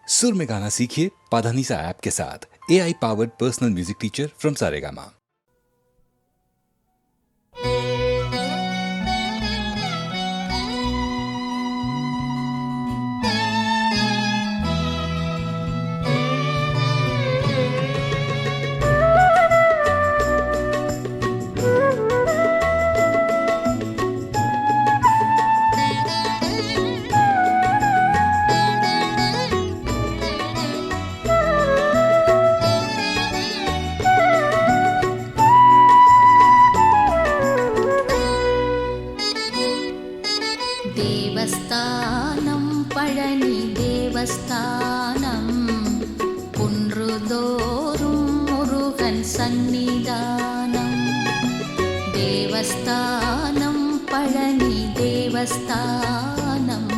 सुर में गाना सीखिए पाधानीसा ऐप के साथ। AI powered personal music teacher from Saregama. தேவஸ்தானம் பழனி தேவஸ்தானம் குன்றுதோறும் முருகன் சந்நிதானம். தேவஸ்தானம் பழனி தேவஸ்தானம்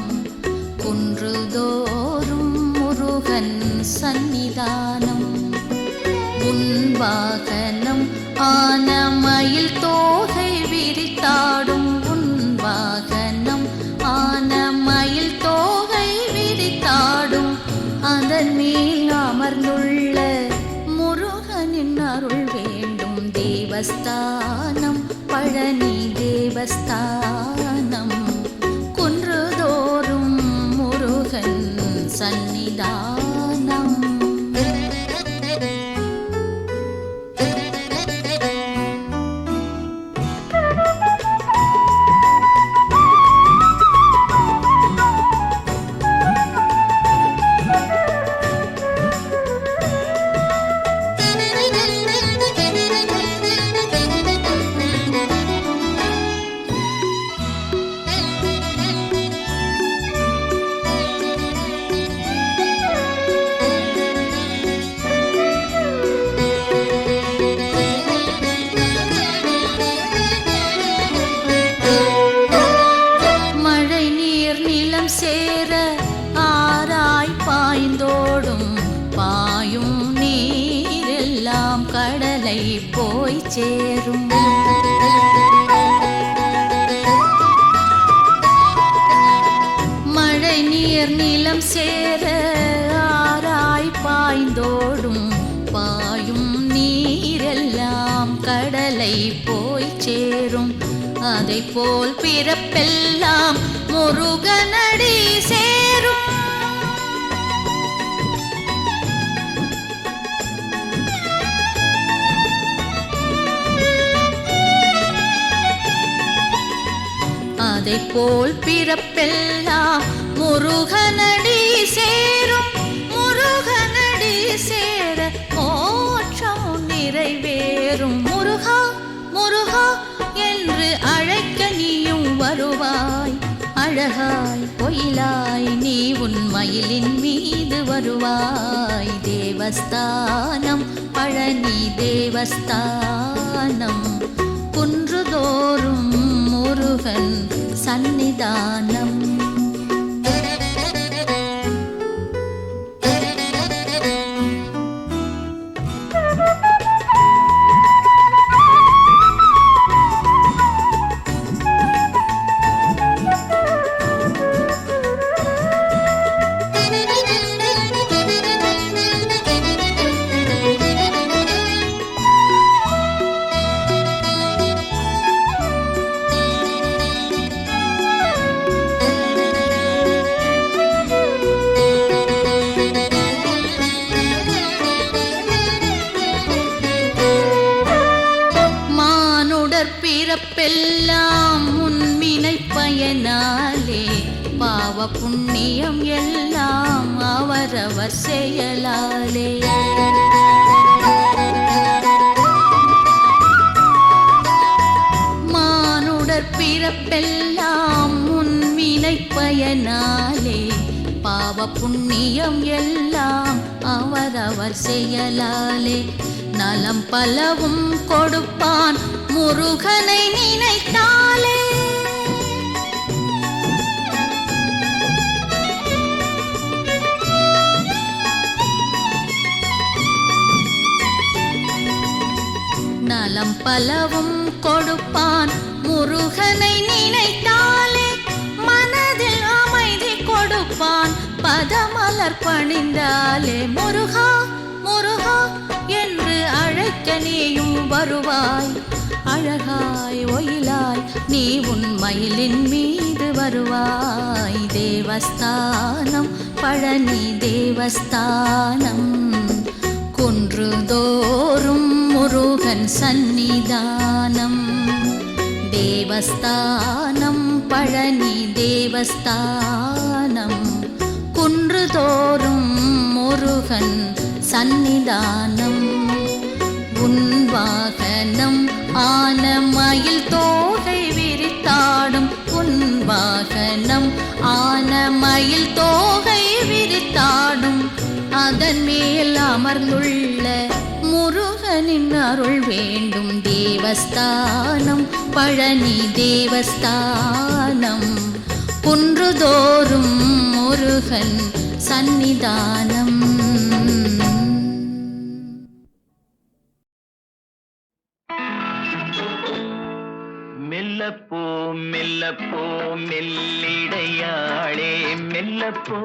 குன்றுதோறும் முருகன் சந்நிதானம். உன் வாகனம் ஆன மயில் தோகை விரித்தாடும் உன் வாகனம் ஆன மயில் தோகை விரித்தாடும் அதன் மேல் அமர்ந்துள்ள முருகனின் அருள் வேண்டும். தேவஸ்தானம் பழனி தேவஸ்தானம் குன்றுதோறும் முருகன் சந்நிதானம். சேர ஆராய் பாய்ந்தோடும் பாயும் நீரெல்லாம் கடலை போய் சேரும். மழை நீர் நிலம் சேர ஆராய் பாய்ந்தோடும் பாயும் நீரெல்லாம் கடலை போய் சேரும். அதை போல் பிறப்பெல்லாம் முருகனடி சேரும். அதை போல் பிறப்பெல்லாம் முருகனடி சேரும். முருகனடி சேர மோட்சம் நிறைவேறும். முருகா முருகா என்று அழைக்க நீயும் வருவாய். அழகாய் பொயிலாய் நீ உன் மயிலின் மீது வருவாய். தேவஸ்தானம் பழனி தேவஸ்தானம் குன்றுதோறும் முருகன் சந்நிதானம். பிறப்பெல்லாம் உன்வினை பயனாலே பாவ புண்ணியம் எல்லாம் அவரவர் செயலாலே. மானுடர் பிறப்பெல்லாம் உன்வினை பயனாலே பாவ புண்ணியம் எல்லாம் அவரவர் செயலாலே. நலம் பலவும் கொடுப்பான் முருகனை நினைத்தாலே. நலம் பலவும் கொடுப்பான் முருகனை நினைத்தாலே. மனதில் அமைதி கொடுப்பான் பதமலர் பணிந்தாலே முருகா முருகா என்று அழைக்க நீயும் வருவாய். அழகாய் ஒயிலாய் நீ உன் மயிலின் மீது வருவாய். தேவஸ்தானம் பழனி தேவஸ்தானம், குன்றுதோறும் முருகன் சந்நிதானம். தேவஸ்தானம் பழனி தேவஸ்தானம், குன்றுதோறும் முருகன் சந்நிதானம். உன் வாகனம் ஆன மயில் தோகை விரித்தாடும், உன் வாகனம் ஆன மயில் தோகை விரித்தாடும். அதன் மேல் அமர்ந்துள்ள முருகனின் அருள் வேண்டும். தேவஸ்தானம் பழனி தேவஸ்தானம், குன்றுதோறும் முருகன் சந்நிதானம். மெல்லப்போ மெல்லப்போ மெல்லிடையாளே மெல்லப்போ,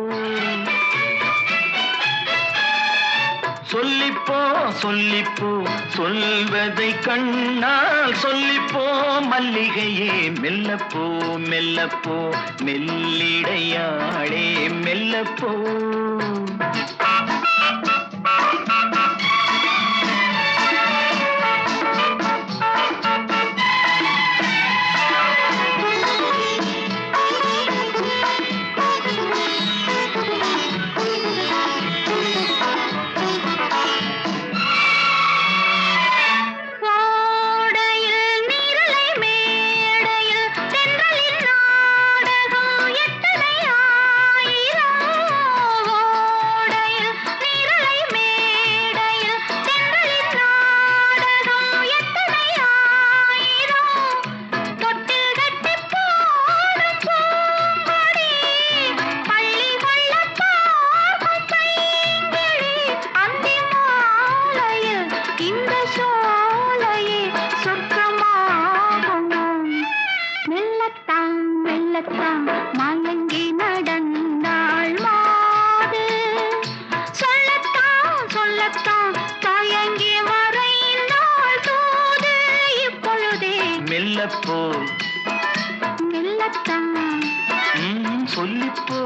சொல்லிப்போ சொல்லிப்போ சொல்வதை கண்ணால் சொல்லிப்போ மல்லிகையே. மெல்லப்போ மெல்லப்போ மெல்லிடையாளே மெல்லப்போ. மெல்லப்போ மெல்லத்தான் சொல்லிப்போ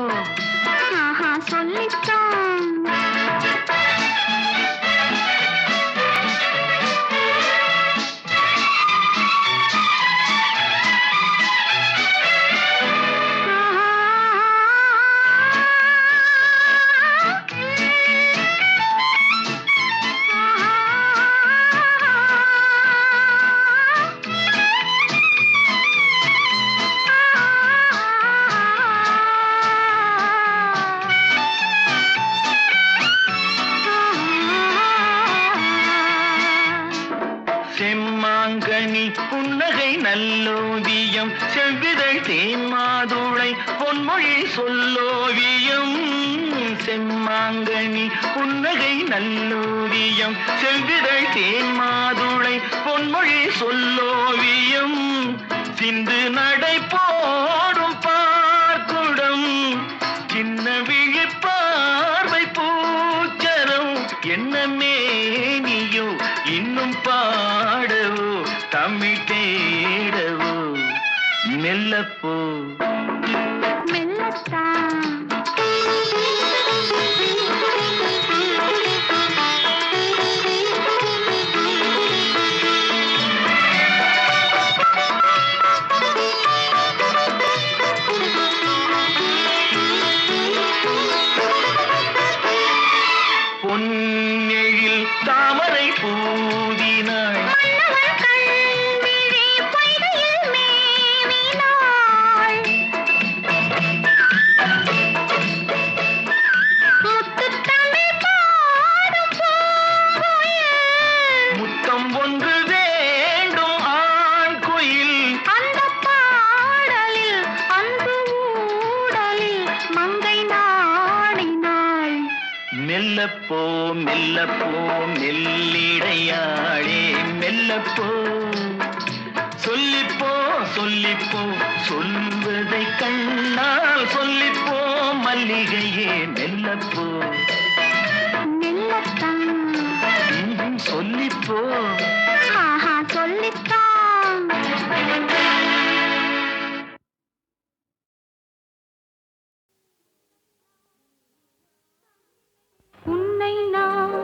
சொல்லித்தான். செம்மாங்கனி புன்னகை நல்லோவியம், செவ்விதழ் தேன்மாதுளை பொன்மொழி சொல்லோவியம். செம்மாங்கனி புன்னகை நல்லோவியம், செவ்விதழ் தேன்மாதுளை பொன்மொழி சொல்லோவியம். சிந்து நடை போடும் பார்க்குடம், சின்ன விழிப்பார்வை பூச்சரம். என்ன மேனியோ இன்னும் பாடவோ தமிழ் தேடவோ. மெல்லப்போ மெல்லத்தான் பொன்னெழில் தாமரை பூதினாள், முத்தம் ஒன்று வேண்டும் ஆண் குயில். அந்த பாடலில் அன்பு ஊடலில் மங்கை நாடினாள். மெல்லப்போ மெல்லப்போ மெல்லிடையாளே மெல்லப்போ, சொல்லிப்போ சொல்லிப்போ சொல்வதை கண்ணால் சொல்லிப்போ மல்லிகையே மெல்லப்போ மெல்லத்தான் சொல்லிப்போ ஆஹா சொல்லித்தான் உன்னை நான்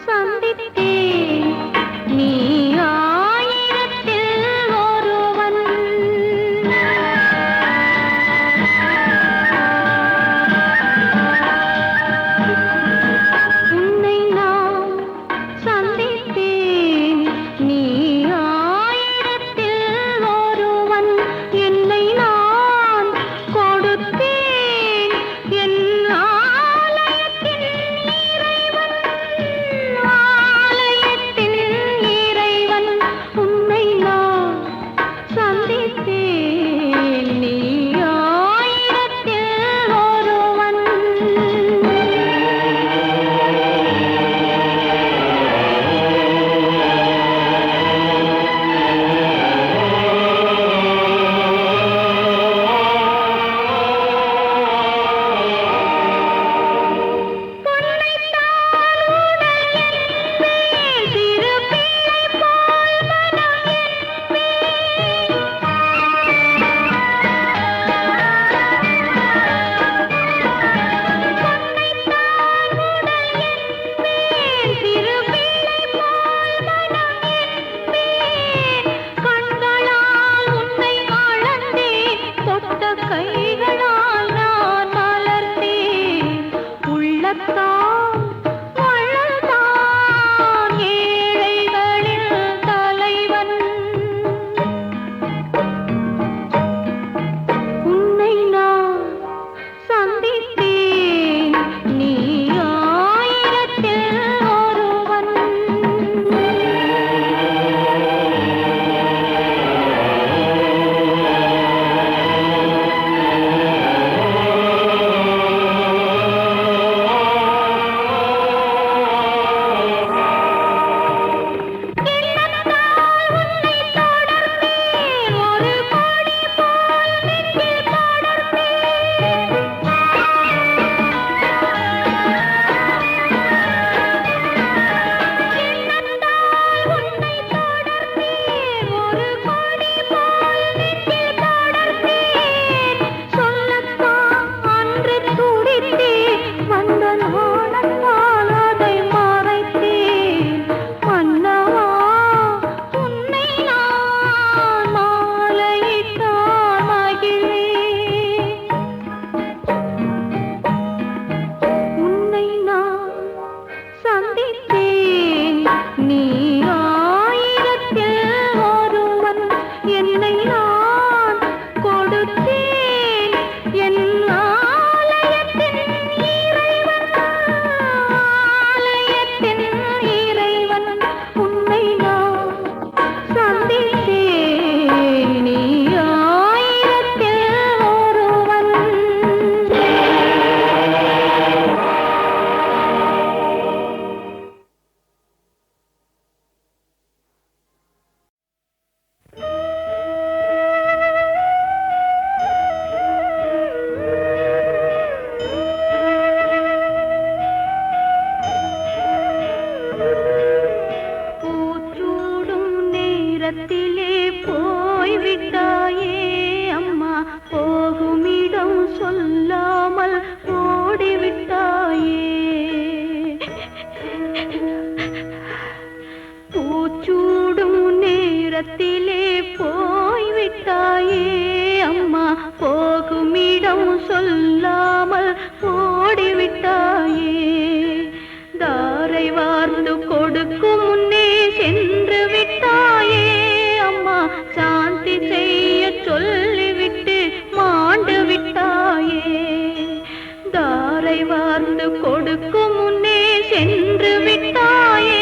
சந்தித்தேன் நீ ஆயிரத்தில் ஒருவன் உன்னை நான் சந்தித்தேன் நீ ஆயிரத்தில் ஒருவன் என்னை நான் கொடுத்தேன் என் ஆலயத்தின் இறைவன் உன்னை நான் சந்தித்தேன் நீ ஆயிரத்தில் ஒருவன் கண்களால் உன்னை அளந்தேன் தொட்ட கைகளால் நான் மலர்ந்தேன் உள்ளத்தான் வளர்ந்தான் ஏழைகளின் தலைவன் உன்னை நான் சந்தித்தேன் நீ ஆயிரத்தில் ஒருவன் ஒரு கொடி போல் நெஞ்சில் ஒரு கொடி போல் நெஞ்சில் படர்ந்தேன் சொல்லத்தான் அன்று துடித்தேன் வந்த நாளெல்லாம் அதை மறைத்தேன் மன்னவா உன்னை நான் மாலையிட்டால் மகிழ்வேன் உன்னை நான் சந்தித்தேன் நீ ஆயிரத்தில் ஒருவன் என்னை நான் கொடுத்தேன் என் ஆலயத்தின் இறைவன் உன்னை நான் சந்தித்தேன் நீ ஆயிரத்தில் ஒருவன் பூச்சூடும் நேரத்திலே போய்விட்டாயே அம்மா போகுமிடம் சொல்லாமல் ஓடிவிட்டாயே பூச்சூடும் நேரத்திலே போய்விட்டாயே அம்மா போகுமிடம் சொல்லாமல் ஓடிவிட்டாயே தாரை வார்ந்து கொடுக்கும் முன்னே சென்று விட்டாயே அம்மா சாந்தி செய்ய சொல்லிவிட்டு மாண்டு விட்டாயே தாரை வார்ந்து கொடுக்கும் முன்னே சென்று விட்டாயே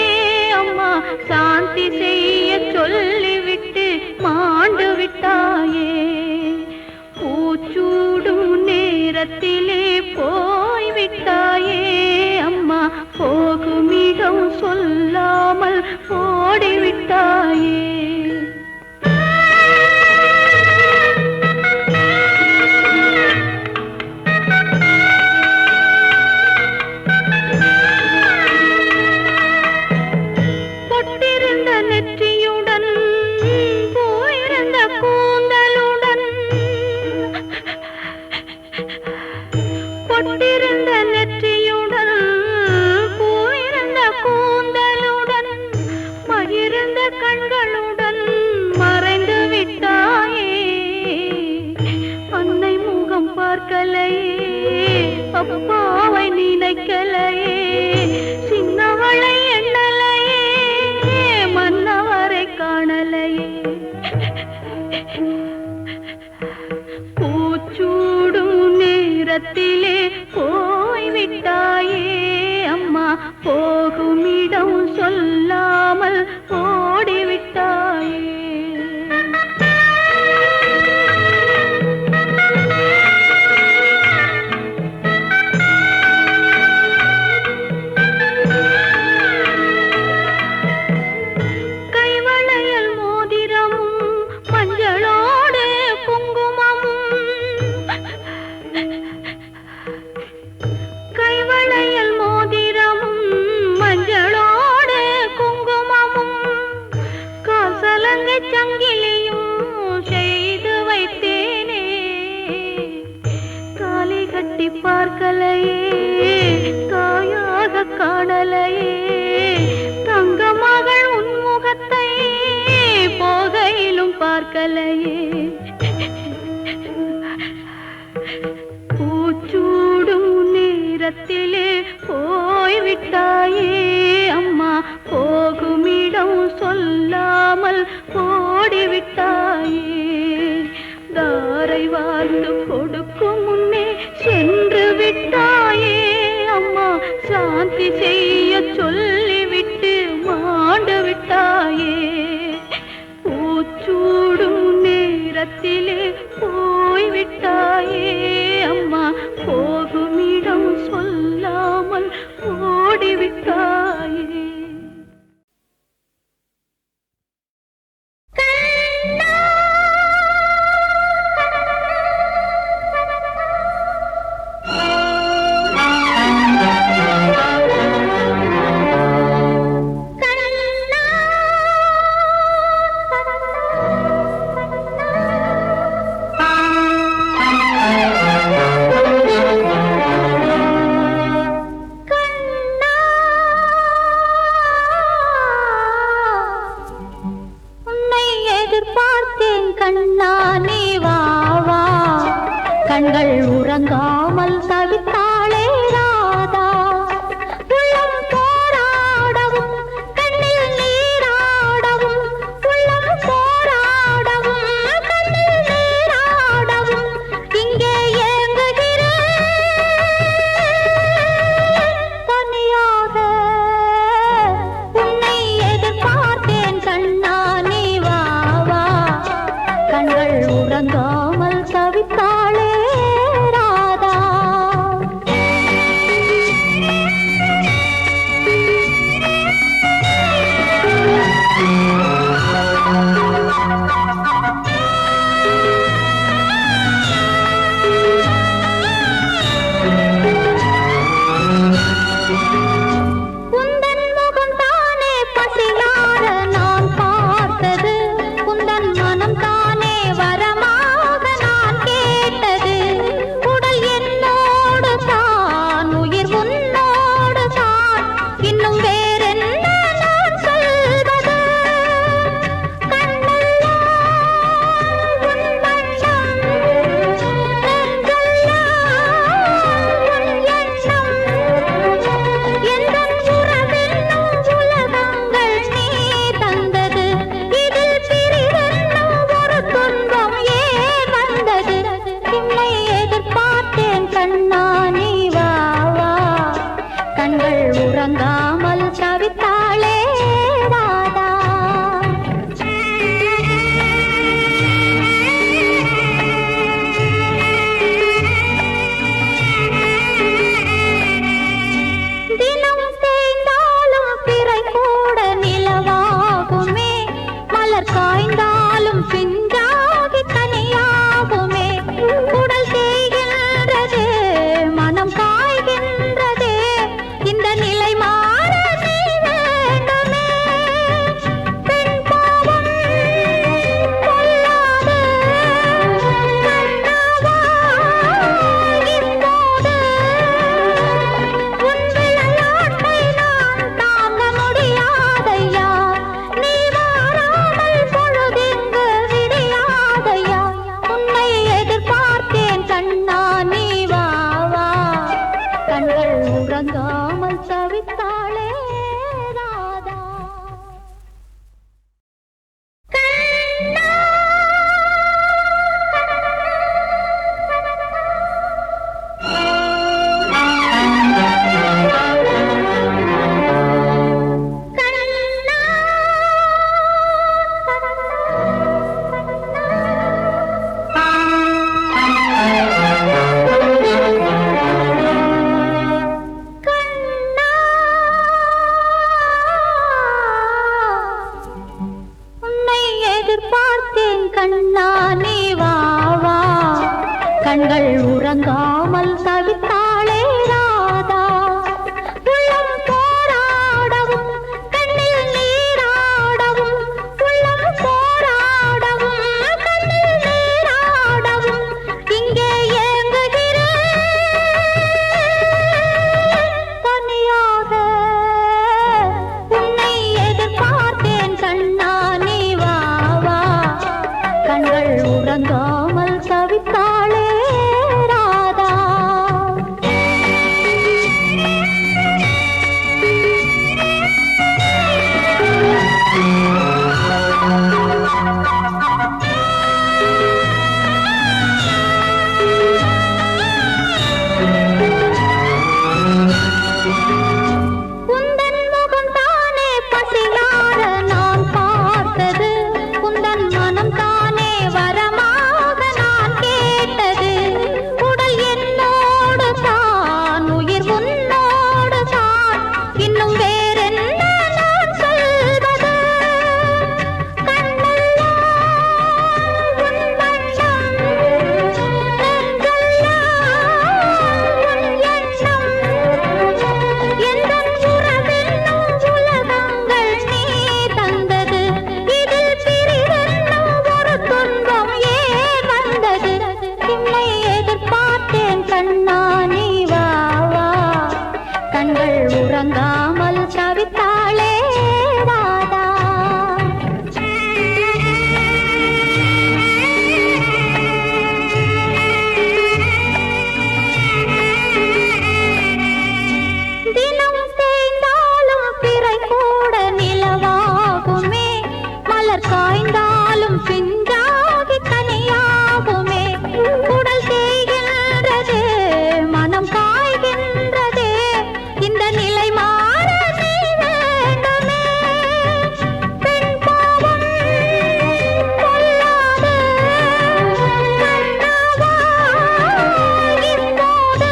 அம்மா சாந்தி செய்ய சொல்லிவிட்டு மாண்டு விட்டாயே பூச்சூடும் நேரத்திலே போய்விட்டாயே அம்மா போகுமிடம் சொல்லாமல் ஓடிவிட்டாயே கேட்கலையே பூச்சூடும் நேரத்திலே போய்விட்டாயே அம்மா போகுமிடம் சொல்லாமல் ஓடிவிட்டாயே தாரை வார்ந்து கொடுக்கும் முன்னே சென்று விட்டாயே அம்மா சாந்தி செய்ய சொல்லிவிட்டு மாண்டு விட்டாயே பூச்சூடும் நேரத்திலே போய்விட்டாயே அம்மா போகுமிடம் சொல்லாமல் ஓடிவிட்டாயே கண்கள் உறங்காமல் தவித்தாளே ராதா உள்ளம் போராடவும் கண்ணில் நீராடவும் உள்ளம் போராடவும் கண்ணில் நீராடவும் இங்கே ஏங்குகிறேன் தனியாக உன்னை எதிர்பார்த்தேன் கண்ணா நீ வா வா கண்கள் உறங்காமல் தவித்தாளே உறங்காமல் தவித்தாளே ராதா தினம் தேய்ந்தாலும் பிறை கூட நிலவாகுமே மலர் காய்ந்தாலும் பிஞ்சாகி தனியாகுமே உடல் தேய்கின்றதே மனம் காய்கின்றதே இந்த நிலை மாற நீ கண்கள் உறங்காமல் தவித்தாளே ராதா. தினம் தேய்ந்தாலும் பிறை கூட நிலவாகுமே, மலர் காய்ந்தாலும் பிஞ்சாகி கனியாகுமே. உடல் தேய்கின்றது, மனம் காய்கின்றது, இந்த நிலை மாற நீ வேண்டுமே. பெண் பாவம் கொள்ளாது கண்ணாவா இப்போது.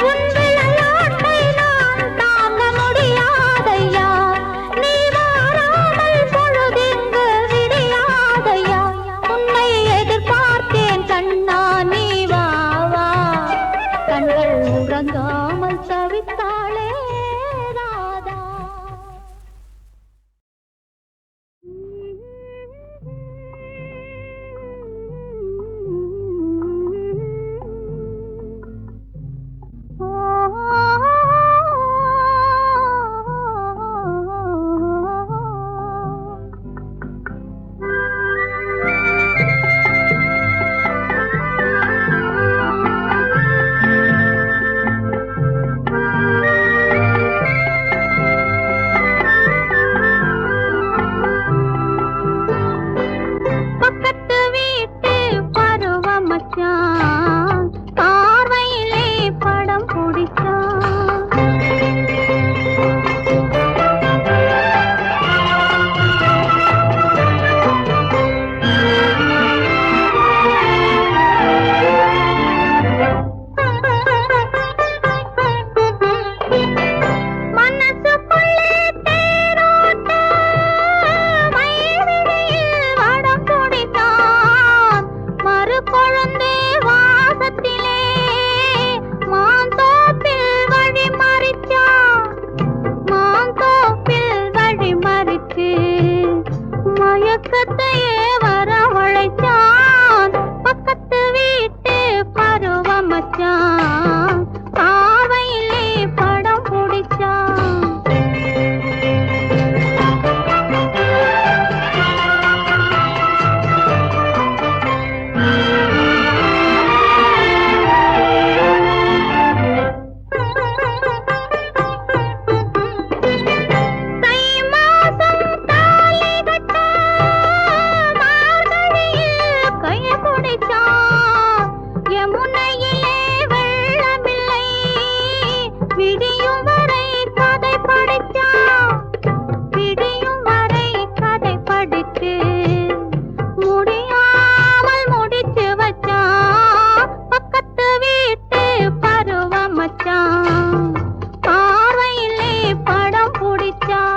உன் விளையாட்டை நான் தாங்க முடியாதையா, நீ மாறாமல் பொழுதிங்கு விடியாதையா. உன்னை எதிர்பார்த்தேன் கண்ணா, நீ வா வா. கண்கள் உறங்காமல் தவித்தாளே ராதா. பக்கத்து வீட்டு பருவ மச்சான் பார்வையிலே படம் பிடிச்சான். மனசுக்குள்ளே தேரோட்ட மயில்விழியில் வடம் பிடித்தான். மறு கொழுந்து வாசத்திலே மாந்தோப்பில் வழி மறிச்சான். மாந்தோப்பில் வழி மறிச்சு மயக்கத்தையே வரவழைச்சான். பக்கத்து வீட்டு பருவ மச்சான் பார்வையிலே படம் பிடிச்சான். தை மாசம் தாலி கட்ட மார்கழியில் கைய பிடிச்சான். யமுனையிலே வெள்ளமில்லை, விடியும் வரை கதை படிச்சான். விடியும் வரை கதை படித்து முடியாமல் முடிச்சு வச்சான். பக்கத்து வீட்டு பருவ மச்சான் பார்வையிலே படம் பிடிச்சான்.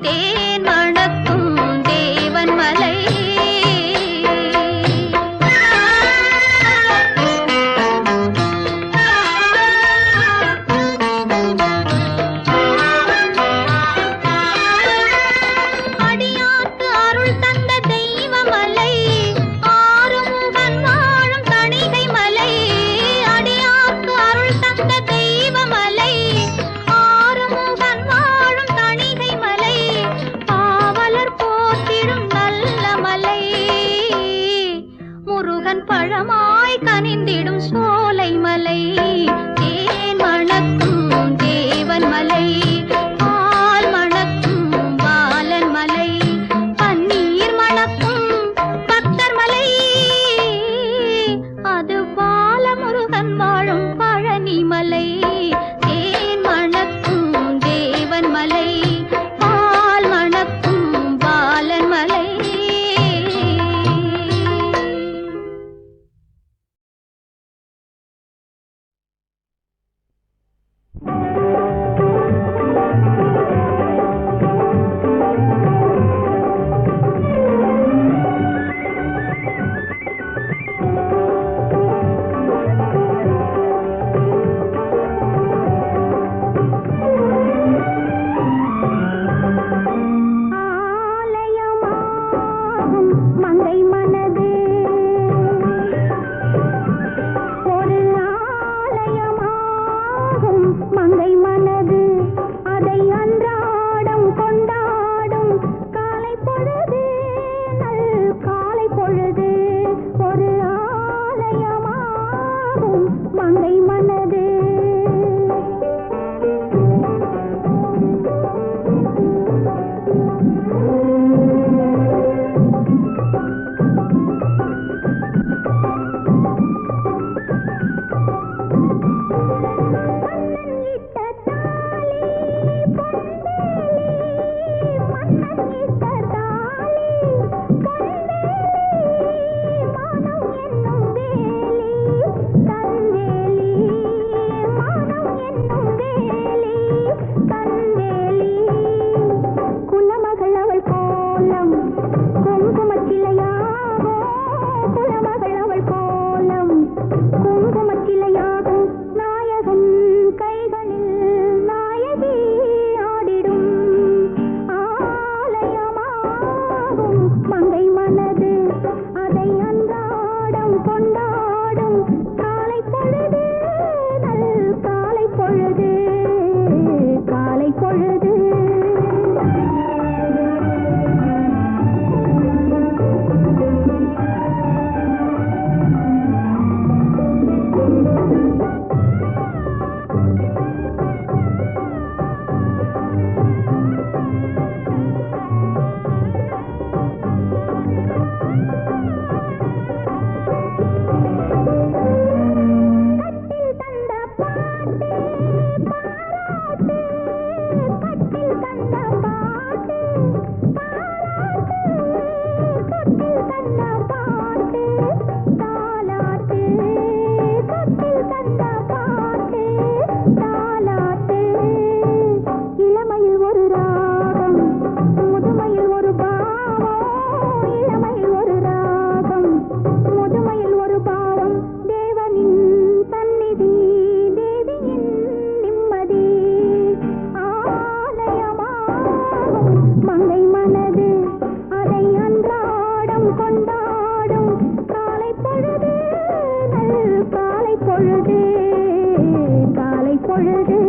தேன் மணக்கும் தேவன் மலை. அடியார்க்கு அருள் தந்த தெய்வமலை, ஆறுமுகன் வாழும் தணிகை மலை. அடியார்க்கு அருள் தந்த தெய்வமலை, ஆறுமுகன் வாழும் தணிகை மலை. பாவலர் போற்றிடும் நல்ல மலை, முருகன் பழமாய் கனிந்திடும் சோலை மலை. தேன் மணக்கும் தேவன் மலை, பால் மணக்கும் பாலன் மலை, பன்னீர் மணக்கும் பக்தர் மலை. அது பாலமுருகன் வாழும் பழனி மலை. தேன் மணக்கும் தேவன் மலை, பால் மணக்கும் பாலன் மலை. ஆலயமாகும் மங்கை மனது, ஒரு ஆலயமாகும் மங்கை மனது. அதை அன்றாடம் கொண்டாடும் காலை பொழுது, நல் காலை பொழுது. ஒரு ஆலயமாகும் மங்கை மனது. மன்னன் இட்ட தாலி பொன்வேலி, மன்னன் இட்ட தாலி பொன்வேலி. மானம் என்னும் வேலி தன்வேலி, மானம் என்னும் வேலி தன்வேலி. குலமகள் அவள் கோலம் குங்குமச்சிலையாகும், குலமகள் அவள் கோலம் குங்குமச்சிலையாகும். நாயகன் கைகளில் நாயகி ஆடிடும் ஆலயமாகும் மங்கை மனது. அதை அன்றாடம் கொண்டாடும் காலை பொழுது, நல் காலை பொழுது, காலை பொழுது. கட்டில் தந்த பாட்டு பாராட்டு, கட்டில் தந்த பாட்டு பாராட்டு, கட்டில் தந்த பாட்டு தாலாட்டு, கட்டில் தந்த பாட்டு தாலாட்டு. இளமையில் ஒரு ராகம், முதுமையில் ஒரு பாவம். இளமையில் ஒரு ராகம், முதுமையில் ஒரு பாவம். தேவனின் சந்நிதி, தேவியின் நிம்மதி. ஆலயமாகும் மங்கை மனது, அதை அன்றாடம் கொண்டாடும் காலை பொழுது, நல் காலை பொழுது, காலை பொழுது.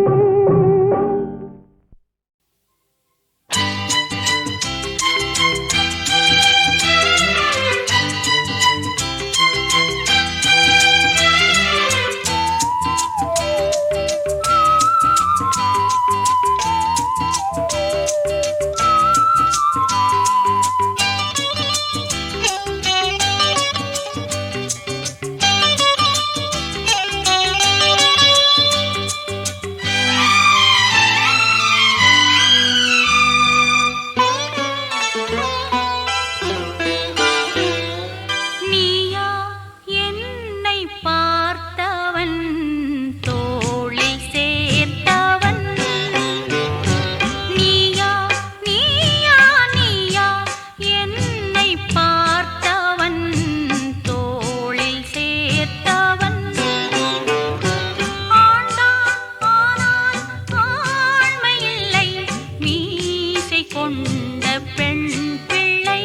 கொண்ட பெண் பிள்ளை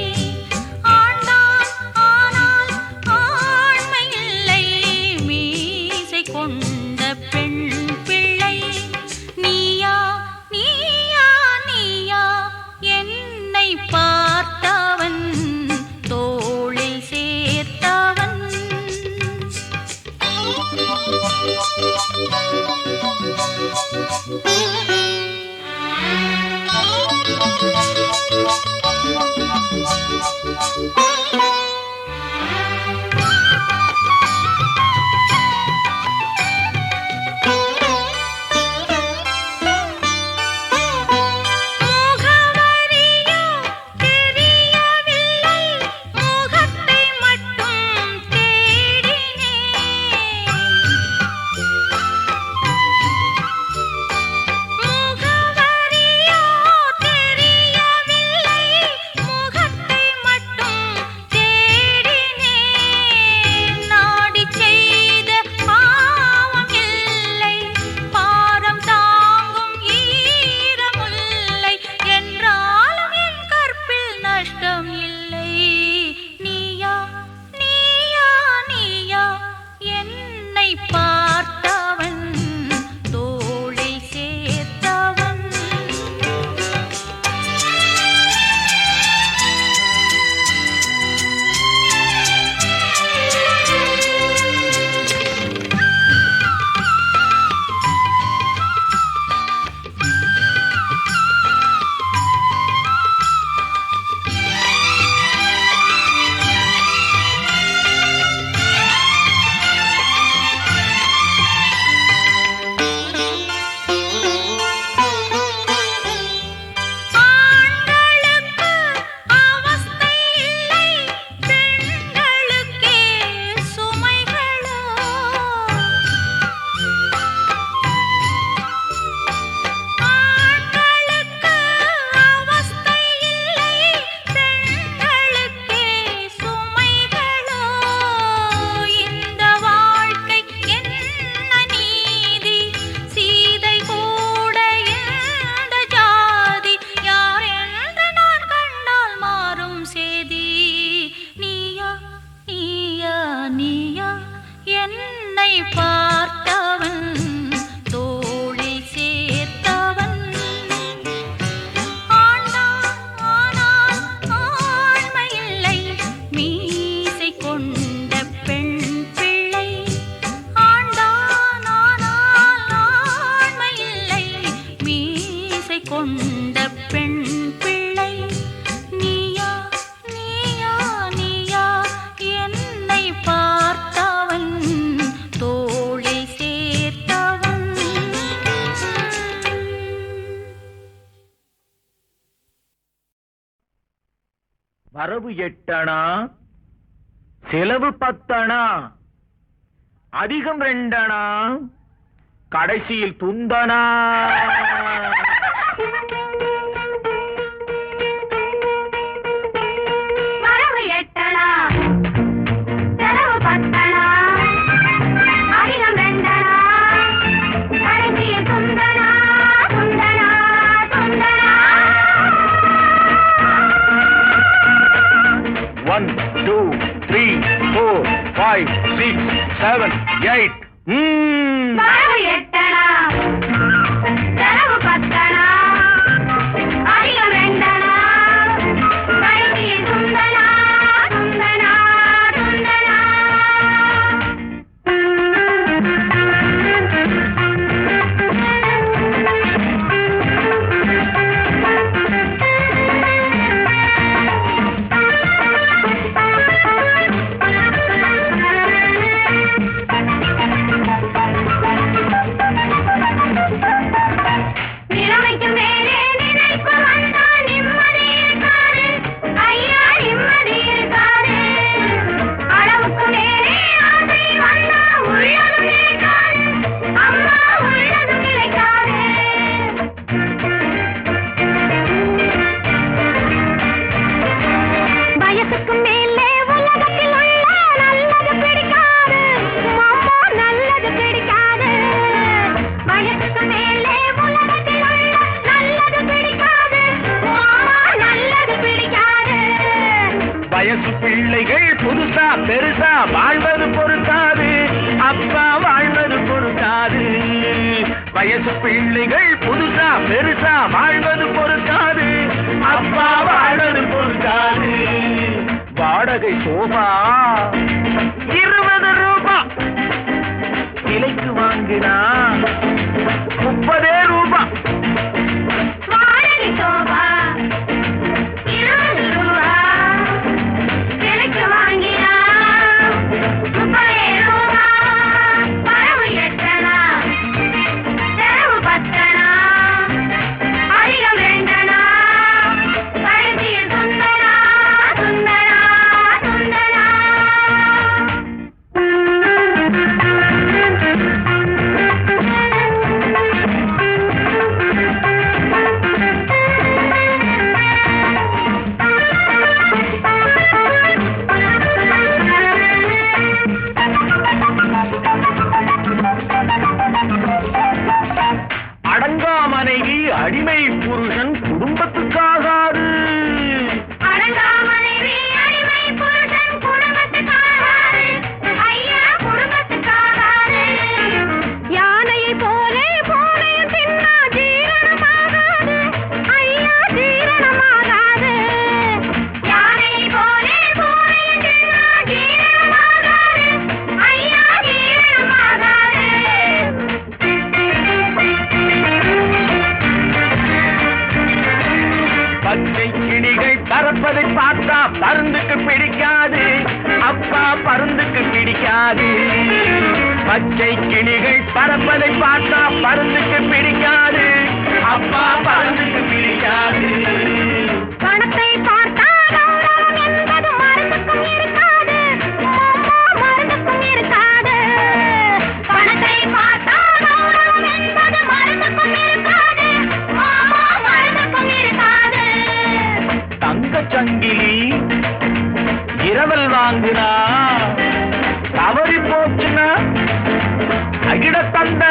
ஆண்டான் ஆனால் ஆண்மை இல்லை மீசை கொண்ட பெண் பிள்ளை நீயா நீயா நீயா என்னை பார்த்தவன் தோளில் சேர்த்தவன் முகவரியோ தெரியவில்லை முகத்தை மட்டும் தேடினேன் முகவரியோ தெரியவில்லை முகத்தை மட்டும் தேடினேன் நாடி செய்த பாவம் இல்லை பாரம் தாங்கும் ஈரமுல்லை என்றாலும் என் கற்பில் நஷ்டம் இல்லை நீயா நீயா நீயா என்னை பார்த்தவன் தோளில் சேர்த்தவன் ஆண்களுக்கு அவஸ்தை இல்லை பெண்களுக்கே சுமைகளோ ஆண்களுக்கு அவஸ்தை இல்லை பெண்களுக்கே சுமைகளோ இந்த வாழ்க்கை என்ன நீதி சீதை கூட இந்த ஜாதி யார் என்று நான் கண்டால் மாறும் சேதி நீயா நீயா நீயா என்னை பார்த்தவன் தோளில் சேர்த்தவன் ஆண்டான் ஆனால் ஆண்மை இல்லை மீசை கொண்ட பெண் பிள்ளை ஆண்டான் ஆனால் ஆண்மை இல்லை மீசை கொண்ட பெண் பிள்ளை நீயா நீயா நீயா என்னை பார்த்தவன் தோளில் சேர்த்தவன் வரவு 8 அணா செலவு 10 அணா அதிகம் 2 அணா கடைசியில் துந்தனா வரவு 8 அணா செலவு 10 அணா அதிகம் 2 அணா கடைசியில் துந்தனா துந்தனா துந்தனா 1 2 3 4 5 6 7 8 வரவு 8 அணா செலவு 10 அணா அதிகம் 2 அணா கடைசியில் துந்தனா துந்தனா துந்தனா பெருசா வாழ்வது பொறுக்காது, அப்பா வாழ்வது பொறுக்காது. வயசு பிள்ளைகள் புதுசா பெருசா வாழ்வது பொறுக்காது, அப்பா வாழ்வது பொறுக்காது. வாடகை சோபா 20 ரூபாய், விலைக்கு வாங்கினா 30 ரூபாய். வாடகை சோபா 20 ரூபா, விலைக்கு வாங்கினா 30 ரூபா. வரவு எட்டனா, செலவு பத்தனா, அதிகம் வேண்டனா, கடைசியில் துந்தனா துந்தனா துந்தனா. அடங்கா மனைவி அடிமை புருஷன் குடும்பத்துக்காகாது. அடங்கா மனைவி அடிமை புருஷன் குடும்பத்துக்காகாது, ஐயா குடும்பத்துக்காகாது. யானையை போலே பூனையும் தின்னா ஜீரணமாகாது, ஐயா ஜீரணமாகாது. யானையை போலே பூனையும் தின்னா ஜீரணமாகாது, ஐயா ஜீரணமாகாது. பச்சை கிளிகள் பறப்பதை பார்த்தா பருந்துக்கு பிடிக்காது, அப்பா பருந்துக்கு பிடிக்காது. பச்சை கிளிகள் பறப்பதை பார்த்தா பருந்துக்கு பிடிக்காது, அப்பா பருந்துக்கு பிடிக்காது. பணத்தை பார்த்தா கௌரவம் என்பது மருந்துக்கும் இருக்காது, அம்மா மருந்துக்கும் இருக்காது. பணத்தை பார்த்தா கௌரவம் என்பது மருந்துக்கும் இருக்காது, அம்மா மருந்துக்கும் இருக்காது. தங்கச் சங்கிலி இரவல் வாங்கினா தவறி போச்சுன்னா அகிட தந்த